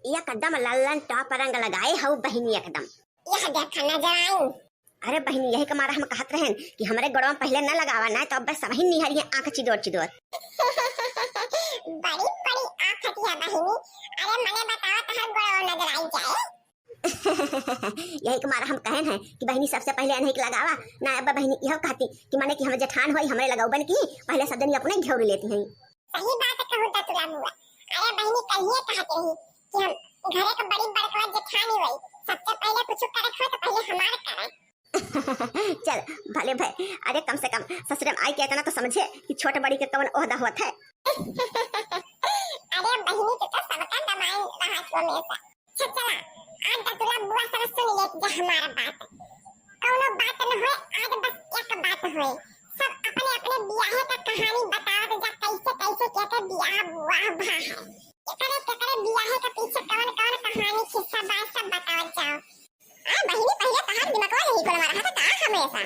एकदम लल्लन टॉप रंग लगाए हऊ बहिनी एकदम। यह देख नजर आई। अरे बहिनी यही के मारा हम कहत रहन कि हमरे गड़वा पहले न लगावा ना तो अब बस सबही निहरिए आंख चिदोर चिदोर। बड़ी बड़ी आंख है बहिनी। अरे मने बताओ तहर गोड़ नजर आई जाए। यही के मारा हम कहन है कि बहिनी सबसे पहले नहीं लगावा ना। अब बहिनी यह कहती कि माने कि हम जेठान होई हमरे लगाउबन की पहले सब दिन अपने घेर लेती हैं। सही बात कहू त तुला बुआ। अरे बहिनी कहिए कहत रही कि हम घरे के बड़ी बड़कवा जेठानी होई सबसे पहले कुछ करे हो तो पहले हमार करे। चल भले भाई। अरे कम से कम ससुर आई के इतना तो समझे कि छोटे बड़ी के कौन ओहदा होता है। अरे बहिनी तो सबका दबाई रहा छो में से। चला आज तक तुला बुआ सब सुन ले जे हमारा बात कौनो बात न होए। आज बस एक बात होए सब अपने अपने बियाह का कहानी बताओ जा कैसे कैसे कहते बियाह बुआ भा है। एकरे बियाह के पीछे कौन कौन कहानी किस्सा बात सब बताओ जाओ। आ बहिनी पहले तहार दिमाग में नहीं कोल मारा था हमेशा।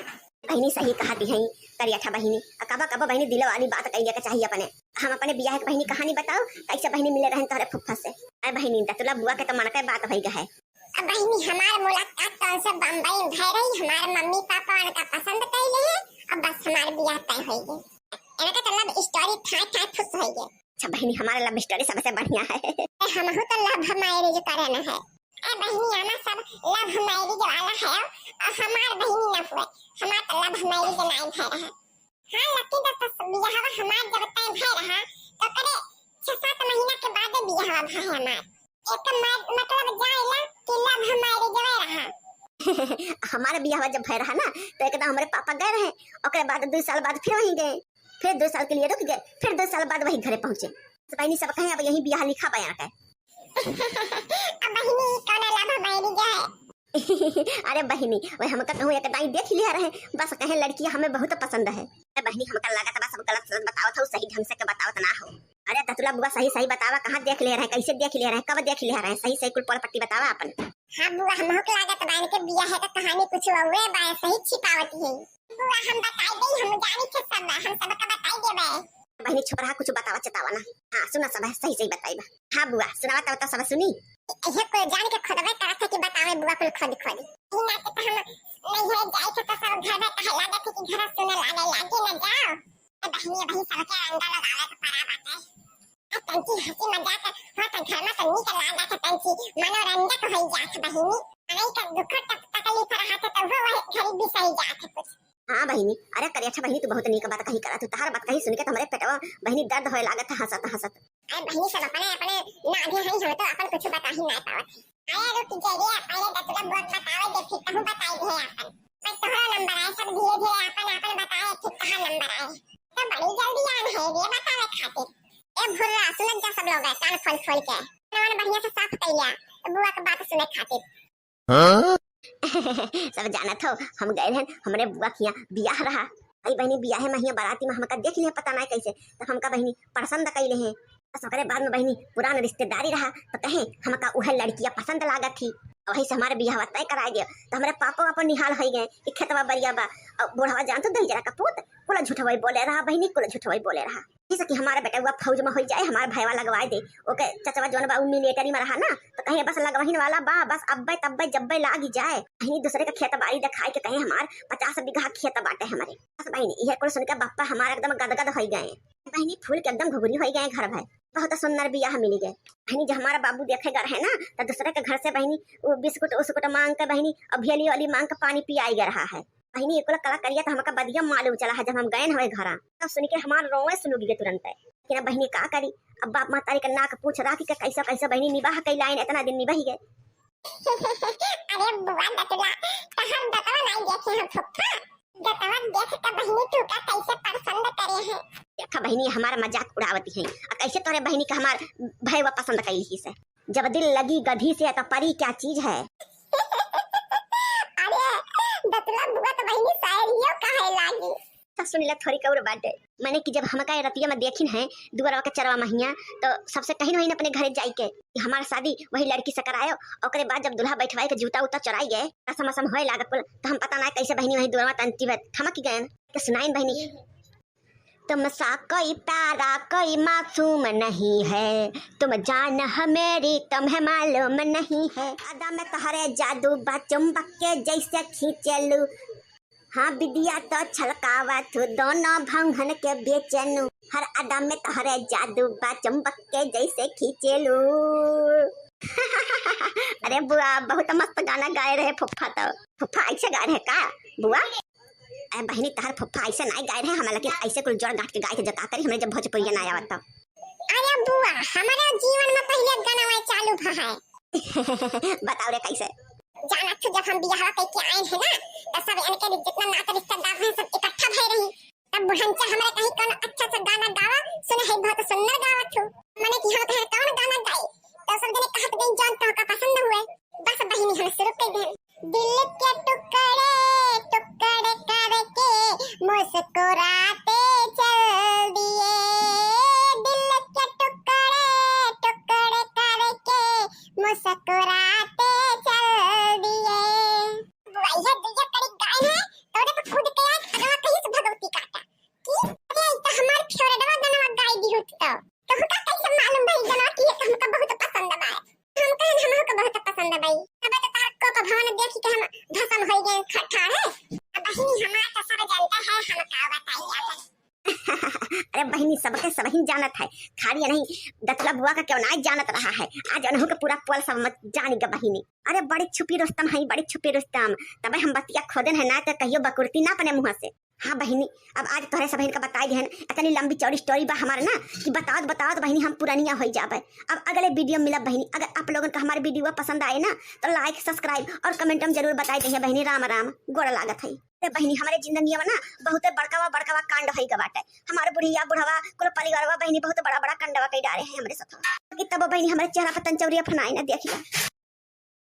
बहिनी सही कहती है करिया था बहिनी। कबा कबा बहिनी दिल वाली बात कहिए के चाहिए अपने। हम अपने बियाह के बहिनी कहानी बताओ कैसे बहिनी मिले रहन तोरे फुफ्फा से। अरे बहिनी दतुला बुआ के तो मन के बात भई गए। अब बहिनी हमार मुलाकात तो से बम्बई में भई रही। हमार मम्मी पापा उनका पसंद कइले है। अब बस हमार बियाह तय होई गई। एना का लव स्टोरी था खुश होई गई। अच्छा बहिनी हमारा लव स्टोरी सबसे बढ़िया है। हम हो तो लव मैरिज करना है। ए बहिनी हमार सब लव मैरिज वाला है और हमार बहिनी न हुए हमार तो लव मैरिज नहीं भई रहा। हां लकी तो बियाह हमार जब तय भई रहा तो करे 6-7 महीना के बाद बियाह भई हमार। एक मतलब जाइला कि लव मैरिज भई रहा। हमारे बियाह जब भय रहा ना तो एकदम हमारे पापा गए रहे। ओकरे बाद 2 साल बाद फिर वहीं गए। फिर 2 साल के लिए रुक गए। फिर 2 साल बाद वही घरे पहुंचे। तो बहिनी सब कहे अब यही बियाह लिखा बया के। अब बहिनी कौन लव मैरिज है। अरे बहिनी वही हमका कहूं एक दाई देख लिया रहे बस कहे लड़की हमें बहुत पसंद है। अरे बहिनी हमका लगा था सब गलत बताओ था सही ढंग से के बताओ ना हो। अरे दतुला बुआ सही सही बतावा कहां देख ले रहे कैसे देख ले रहे कब देख ले रहे सही सही कुल पल पट्टी बतावा अपन। हां बुआ हमको लागत बान के बियाह है का कहानी कुछ औरे बा सही छिपावती है। बुआ हम बताई दे हम जानी के सब हम सब का बताई देबे। बहिनी छुप रहा कुछ बतावा चतावा ना। हां सुना सब सही सही बताइबा। हां बुआ सुनावा तो सब सुनी। ये कोई जान के खुदवे करत है कि बतावे बुआ कुल खुद खुद ई ना के हम नहीं है जाई के तो सब घर में कह लागत है कि घर सुने लागे ना जाओ। ए बहिनी भाई सब के अंडा लगावे तो परा बात है। आ तंची हंसी मजाक हो तो घर में तो नी के लागा के तंची मनोरंजक हो जात बहिनी। नहीं का दुख तकलीफ रहा तो वो घरी भी सही जात कुछ। हां बहिनी। अरे करिया अच्छा बहिनी तू बहुत नीक बात कही करा। तू तार बात कही सुन के तुम्हारे पेटवा बहिनी दर्द होए लागत हंसत हंसत। अरे बहिनी सब अपने अपने ना आगे है हम तो अपन कुछ बता ही ना पावत। अरे रुक जाइए पहले दतुला बुआ बतावे दे फिर कहूं बताई दे अपन। मैं तोहरा नंबर आए सब धीरे धीरे अपन बताए ठीक कहां नंबर आए तो बड़ी जल्दी आन है ये बतावे खातिर। ए भुर्रा सुन जा सब लोग कान खोल खोल के कान बढ़िया से साफ कइया बुआ के बात सुने खातिर। हां सब जानत हो हम गए रहन हमरे बुआ किया बियाह रहा। आई बहिनी बियाह में हिया बाराती में हमका देख लिया पता ना कैसे तो हमका बहिनी पसंद कइले हैं। ओकरे बाद में बहिनी पुरान रिश्तेदारी रहा तो कहे हमका उहे लड़कियां पसंद लागत थी। वही से हमारे बियाह तय करा गया तो हमारे पापा अपन निहाल हो गए कि खेतवा बरिया बा और बुढ़वा जान तो दही जरा का पूत कुल झूठवाई बोले रहा बहिनी कुल झूठवाई बोले रहा। जैसे कि हमारा बेटा हुआ फौज में हो जाए हमारा भैया लगवा दे ओके चचवा जोन बा मिलिटरी में रहा ना तो कहीं बस लगवाहिन वाला बा बस अब्बे तब्बे जब्बे लाग जाए कहीं दूसरे का खेत बाड़ी दिखाई के कहीं हमार 50 बीघा खेत बाटे हमारे बस बहिनी यह कुल सुन के बापा हमारा एकदम गदगद हो गए। बहिनी फूल के एकदम घुघरी हो गए घर भाई बहुत सुंदर बियाह मिल गए। बहिनी जब हमारा बाबू देखेगा रहे ना तो दूसरे के घर से बहिनी वो बिस्कुट उसकुट मांग के बहिनी अभियली वाली मांग के पानी पियाई गया रहा है। बहिनी एक कला करिया तो हमका बदिया मालूम चला है जब हम गए हमारे घर तब सुन के हमारे रोए सुन गए तुरंत कि बहिनी का करी अब बाप मातारी का नाक पूछ रहा कि कैसा कैसा बहिनी निभाह कई लाइन इतना दिन निभाई गए। अरे बुआ दतुला तो हम बताओ नहीं देखे हम फुफ्फा दतवा देख के बहिनी तू का कैसे पसंद करे है। देखा बहिनी हमारा मजाक उड़ावती है कैसे तोरे बहिनी का हमार भैया पसंद कई से जब दिल लगी गधी से तो परी क्या चीज है। अरे दतुला बुआ तो बहिनी शायरियों कहे लागी तो सुन ले थोड़ी कौर बाटे मैंने कि जब हमका रतिया में देखिन है दुआरा के चरवा महिया तो सबसे कहीं नहीं अपने घरे जाई के हमारा शादी वही लड़की से करायो ओकरे बाद जब दुल्हा बैठवाए के जूता उता चराई गए कसम असम होए लागत तो हम पता ना कैसे बहिनी वही दुआरा तंती थमक गए के सुनाइन बहिनी तुम सा कोई प्यारा कोई मासूम नहीं है, तुम जान है मेरी तुम्हें मालूम नहीं है। अदा में तोहरे जादू बा चुंबक के जैसे खींचलू, हाँ विद्या तो छलकावा तू दोनों भंगन के बेचनु, हर अदा में तोहरे जादू बा चुंबक के जैसे खींचलू। अरे बुआ बहुत मस्त गाना गाए रहे फुफ्फा, तो फुफ्फा ऐसे गाए रहे का बुआ? अरे बहनी तहर फुफ्फा ऐसे नहीं गाए रहे हमारे, लेकिन ऐसे कुल जोड़ गाट के गाए थे जो का करी हमने जब भोजपुरी ना आया तब। अरे बुआ हमारे जीवन में पहले गाना चालू है। बताओ रे कैसे? जाना तो जब हम बियाह करके आए थे ना, तो सब इनके जितना नाता रिश्तेदार हैं सब इकट्ठा भए रही, तब बुढ़नचा हमारे कहीं कौन अच्छा सा गाना गावा, सुने है बहुत सुंदर गावत हो, माने कि हम कहे कौन गाना गाए, तो सब जने कहत गई जान तो का पसंद हुए, बस बहिनी हम शुरू कर दे। दिल के टुकड़े टुकड़े करके मुस्कुराते चल दिए, दिल के टुकड़े टुकड़े करके मुस्कुराते चल दिए। बुआ ये दिया कड़ी गाय है तो रे खुद के आज अगवा कहीं से भगवती काटा कि अरे तो हमार फेवरेटवा गाना गाय दी होत तो का कैसे मालूम भाई गाना कि हमका बहुत पसंद बा, हम कहन हमको बहुत पसंद भाई, अब तो तार को भवन देख के हम भसम हो गए खट्टा है। अब बहिनी हमारा तो सब जानता है हम का बताइए। अरे बहनी सबके सब ही जानत है, खाली नहीं दतला बुआ का क्यों नहीं जानत रहा है, आज अनहु के पूरा पोल सब मत जानी ग बहिनी। अरे बड़ी छुपी रुस्तम है, बड़ी छुपी रुस्तम, तबे हम बतिया खोदन है ना तो कहियो बकुरती ना अपने मुंह से। हाँ बहिनी अब आज तोहरे सब का बताई देहन, इतनी लंबी चौड़ी स्टोरी बा हमारे ना कि बताओ बहिनी हम पुरानिया हो जाबे। अब अगले वीडियो मिला बहिनी, अगर आप लोगों को हमारे वीडियो पसंद आए ना तो लाइक सब्सक्राइब और कमेंट में जरूर बताई दे बहिनी। राम राम गोड़ लागत है। अरे बहिनी हमारे जिंदगी में ना बहुत बड़कावा कांड होई गवाटे, हमारे बुढ़िया बुढ़वा कुल परिवारवा बहिनी बहुत बड़ा कांडवा कई डाले हैं हमारे साथ, तब बहिनी हमारे चेहरा पर तंचौरिया फनाई ना देखिए।